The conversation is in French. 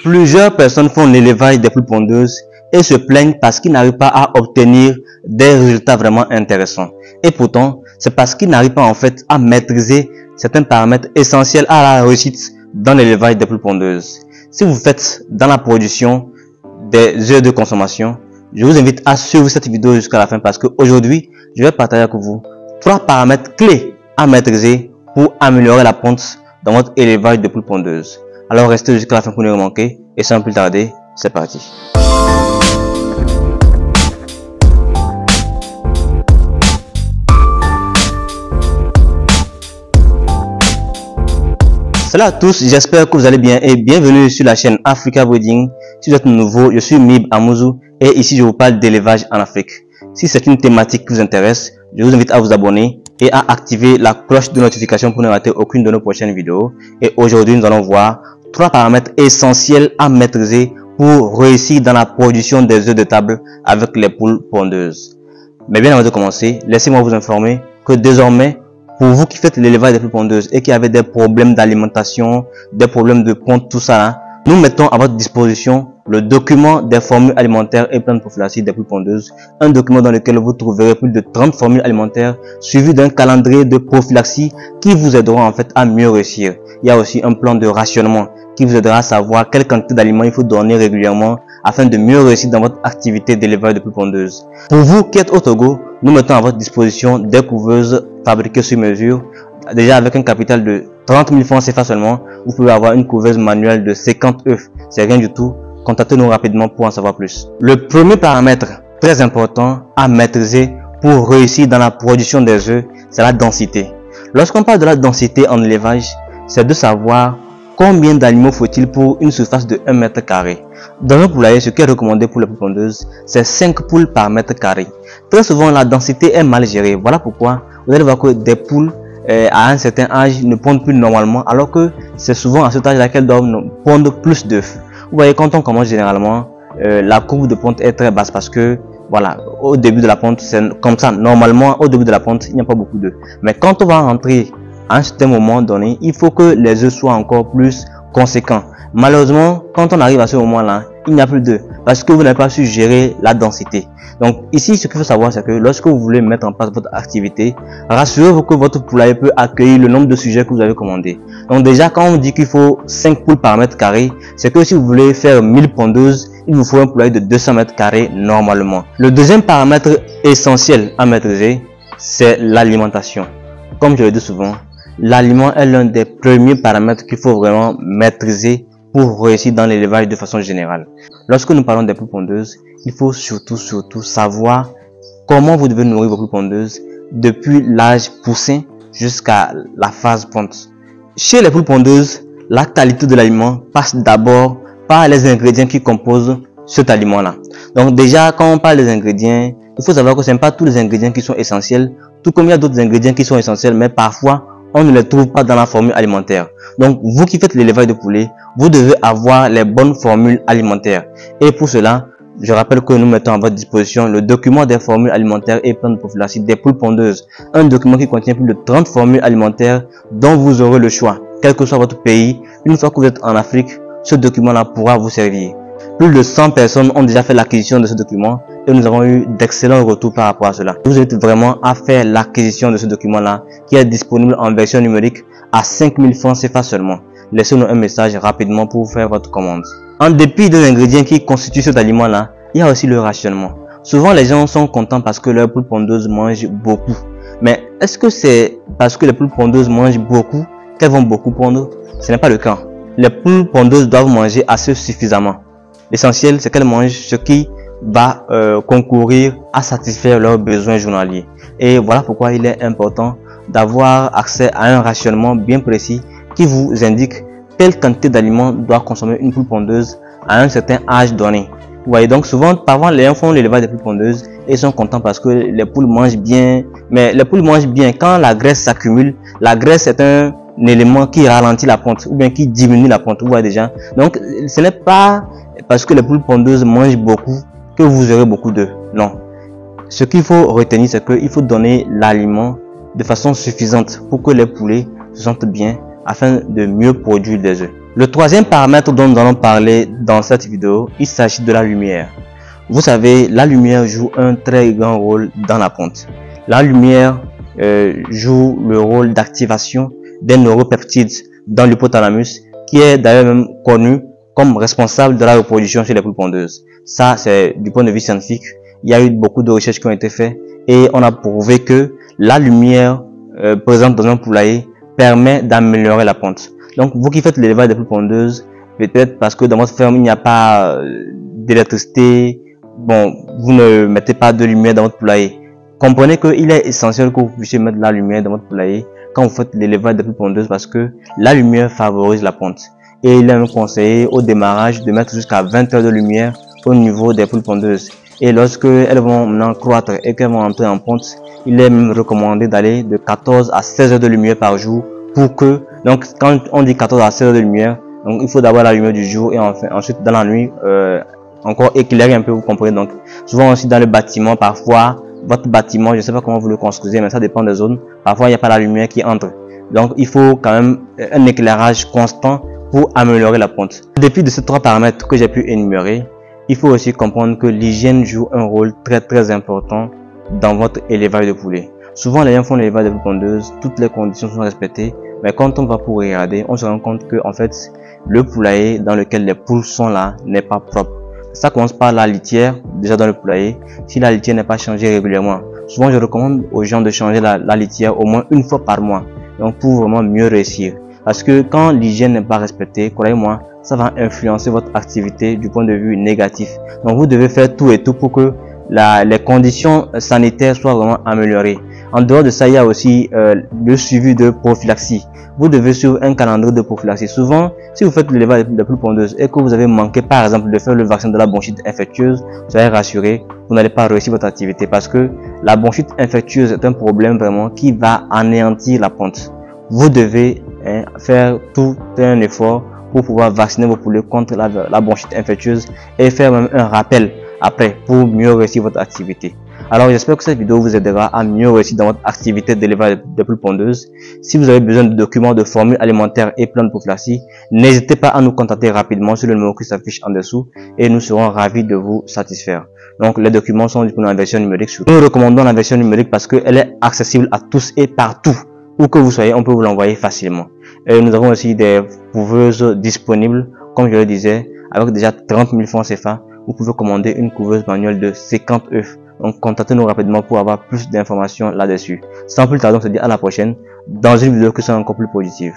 Plusieurs personnes font l'élevage des poules pondeuses et se plaignent parce qu'ils n'arrivent pas à obtenir des résultats vraiment intéressants. Et pourtant, c'est parce qu'ils n'arrivent pas en fait à maîtriser certains paramètres essentiels à la réussite dans l'élevage des poules pondeuses. Si vous faites dans la production des œufs de consommation, je vous invite à suivre cette vidéo jusqu'à la fin parce qu'aujourd'hui, je vais partager avec vous 3 paramètres clés à maîtriser pour améliorer la ponte dans votre élevage de poules pondeuses. Alors restez jusqu'à la fin pour ne rien manquer et sans plus tarder, c'est parti. Salut à tous, j'espère que vous allez bien et bienvenue sur la chaîne Africa Breeding. Si vous êtes nouveau, je suis Mib Amouzou et ici je vous parle d'élevage en Afrique. Si c'est une thématique qui vous intéresse, je vous invite à vous abonner et à activer la cloche de notification pour ne rater aucune de nos prochaines vidéos. Et aujourd'hui, nous allons voir 3 paramètres essentiels à maîtriser pour réussir dans la production des œufs de table avec les poules pondeuses. Mais bien avant de commencer, laissez-moi vous informer que désormais, pour vous qui faites l'élevage des poules pondeuses et qui avez des problèmes d'alimentation, des problèmes de ponte, tout ça là, nous mettons à votre disposition le document des formules alimentaires et plans de prophylaxie des poules pondeuses, un document dans lequel vous trouverez plus de 30 formules alimentaires suivies d'un calendrier de prophylaxie qui vous aidera en fait à mieux réussir. Il y a aussi un plan de rationnement qui vous aidera à savoir quelle quantité d'aliments il faut donner régulièrement afin de mieux réussir dans votre activité d'élevage de poules pondeuses. Pour vous qui êtes au Togo, nous mettons à votre disposition des couveuses fabriquées sur mesure. Déjà avec un capital de 30 000 francs CFA seulement, vous pouvez avoir une couveuse manuelle de 50 œufs. C'est rien du tout. Contactez-nous rapidement pour en savoir plus. Le premier paramètre très important à maîtriser pour réussir dans la production des œufs, c'est la densité. Lorsqu'on parle de la densité en élevage, c'est de savoir combien d'animaux faut-il pour une surface de 1 mètre carré. Dans un poulailler, ce qui est recommandé pour les poules pondeuses, c'est 5 poules par mètre carré. Très souvent, la densité est mal gérée. Voilà pourquoi vous allez voir que des poules à un certain âge ne pondent plus normalement, alors que c'est souvent à cet âge-là qu'elles doivent pondre plus d'œufs. Vous voyez, quand on commence généralement, la courbe de ponte est très basse parce que voilà, au début de la ponte, c'est comme ça. Normalement, au début de la ponte, il n'y a pas beaucoup d'œufs. Mais quand on va rentrer à un certain moment donné, il faut que les œufs soient encore plus conséquents. Malheureusement, quand on arrive à ce moment-là, il n'y a plus d'œufs parce que vous n'avez pas su gérer la densité. Donc ici, ce qu'il faut savoir, c'est que lorsque vous voulez mettre en place votre activité, rassurez-vous que votre poulailler peut accueillir le nombre de sujets que vous avez commandé. Donc déjà, quand on dit qu'il faut 5 poules par mètre carré, c'est que si vous voulez faire 1000 pondeuses, il vous faut un poulailler de 200 mètres carrés normalement. Le deuxième paramètre essentiel à maîtriser, c'est l'alimentation. Comme je le dis souvent, l'aliment est l'un des premiers paramètres qu'il faut vraiment maîtriser pour réussir dans l'élevage de façon générale. Lorsque nous parlons des poules pondeuses, il faut surtout savoir comment vous devez nourrir vos poules pondeuses depuis l'âge poussin jusqu'à la phase ponte. Chez les poules pondeuses, la qualité de l'aliment passe d'abord par les ingrédients qui composent cet aliment-là. Donc déjà, quand on parle des ingrédients, il faut savoir que ce n'est pas tous les ingrédients qui sont essentiels, tout comme il y a d'autres ingrédients qui sont essentiels, mais parfois, on ne les trouve pas dans la formule alimentaire. Donc, vous qui faites l'élevage de poulet, vous devez avoir les bonnes formules alimentaires. Et pour cela, je rappelle que nous mettons à votre disposition le document des formules alimentaires et plans de prophylaxie des poules pondeuses. Un document qui contient plus de 30 formules alimentaires dont vous aurez le choix. Quel que soit votre pays, une fois que vous êtes en Afrique, ce document-là pourra vous servir. Plus de 100 personnes ont déjà fait l'acquisition de ce document et nous avons eu d'excellents retours par rapport à cela. Je vous invite vraiment à faire l'acquisition de ce document-là qui est disponible en version numérique à 5 000 francs CFA seulement. Laissez-nous un message rapidement pour faire votre commande. En dépit des ingrédients qui constituent cet aliment-là, il y a aussi le rationnement. Souvent, les gens sont contents parce que leurs poules pondeuses mangent beaucoup. Mais est-ce que c'est parce que les poules pondeuses mangent beaucoup qu'elles vont beaucoup pondre? Ce n'est pas le cas. Les poules pondeuses doivent manger assez suffisamment. L'essentiel, c'est qu'elles mangent ce qui va concourir à satisfaire leurs besoins journaliers. Et voilà pourquoi il est important d'avoir accès à un rationnement bien précis qui vous indique quelle quantité d'aliments doit consommer une poule pondeuse à un certain âge donné. Vous voyez, donc souvent, parfois les gens font l'élevage des poules pondeuses et sont contents parce que les poules mangent bien. Mais les poules mangent bien. Quand la graisse s'accumule, la graisse est un élément qui ralentit la ponte ou bien qui diminue la ponte. Vous voyez déjà. Donc, ce n'est pas parce que les poules pondeuses mangent beaucoup que vous aurez beaucoup d'œufs. Non. Ce qu'il faut retenir, c'est qu'il faut donner l'aliment de façon suffisante pour que les poulets se sentent bien afin de mieux produire des œufs. Le troisième paramètre dont nous allons parler dans cette vidéo, il s'agit de la lumière. Vous savez, la lumière joue un très grand rôle dans la ponte. La lumière joue le rôle d'activation des neuropeptides dans l'hypothalamus, qui est d'ailleurs même connu comme responsable de la reproduction chez les poules pondeuses. Ça, c'est du point de vue scientifique. Il y a eu beaucoup de recherches qui ont été faites et on a prouvé que la lumière présente dans un poulailler permet d'améliorer la ponte. Donc, vous qui faites l'élevage des poules pondeuses, peut-être parce que dans votre ferme, il n'y a pas d'électricité, bon, vous ne mettez pas de lumière dans votre poulailler. Comprenez qu'il est essentiel que vous puissiez mettre de la lumière dans votre poulailler quand vous faites l'élevage des poules pondeuses parce que la lumière favorise la ponte. Et il est même conseillé au démarrage de mettre jusqu'à 20 heures de lumière au niveau des poules pondeuses. Et lorsque elles vont maintenant croître et qu'elles vont entrer en ponte, il est même recommandé d'aller de 14 à 16 heures de lumière par jour pour que, donc quand on dit 14 à 16 heures de lumière, donc il faut d'abord la lumière du jour et ensuite dans la nuit, encore éclairer un peu, vous comprenez. Donc souvent aussi dans le bâtiment, parfois votre bâtiment, je ne sais pas comment vous le construisez, mais ça dépend des zones, parfois il n'y a pas la lumière qui entre. Donc il faut quand même un éclairage constant pour améliorer la ponte. En dépit de ces trois paramètres que j'ai pu énumérer, il faut aussi comprendre que l'hygiène joue un rôle très important dans votre élevage de poulets. Souvent les gens font l'élevage de poules pondeuses, toutes les conditions sont respectées, mais quand on va pour regarder, on se rend compte que en fait le poulailler dans lequel les poules sont là n'est pas propre. Ça commence par la litière, déjà dans le poulailler. Si la litière n'est pas changée régulièrement, souvent je recommande aux gens de changer la litière au moins une fois par mois, donc pour vraiment mieux réussir. Parce que quand l'hygiène n'est pas respectée, croyez-moi, ça va influencer votre activité du point de vue négatif. Donc vous devez faire tout et tout pour que les conditions sanitaires soient vraiment améliorées. En dehors de ça, il y a aussi le suivi de prophylaxie. Vous devez suivre un calendrier de prophylaxie. Souvent, si vous faites l'élevage des poules pondeuses et que vous avez manqué par exemple de faire le vaccin de la bronchite infectieuse, soyez rassurés, vous n'allez pas réussir votre activité parce que la bronchite infectieuse est un problème vraiment qui va anéantir la ponte. Vous devez faire tout un effort pour pouvoir vacciner vos poulets contre la bronchite infectieuse et faire même un rappel après pour mieux réussir votre activité. Alors j'espère que cette vidéo vous aidera à mieux réussir dans votre activité d'élevage de poules pondeuses. Si vous avez besoin de documents, de formules alimentaires et plans de prophylaxie, n'hésitez pas à nous contacter rapidement sur le numéro qui s'affiche en dessous et nous serons ravis de vous satisfaire. Donc les documents sont disponibles en version numérique. Nous recommandons la version numérique parce qu'elle est accessible à tous et partout. Où que vous soyez, on peut vous l'envoyer facilement. Et nous avons aussi des couveuses disponibles, comme je le disais, avec déjà 30 000 francs CFA. Vous pouvez commander une couveuse manuelle de 50 œufs. Donc contactez-nous rapidement pour avoir plus d'informations là-dessus. Sans plus tarder, on se dit à la prochaine dans une vidéo qui sera encore plus positive.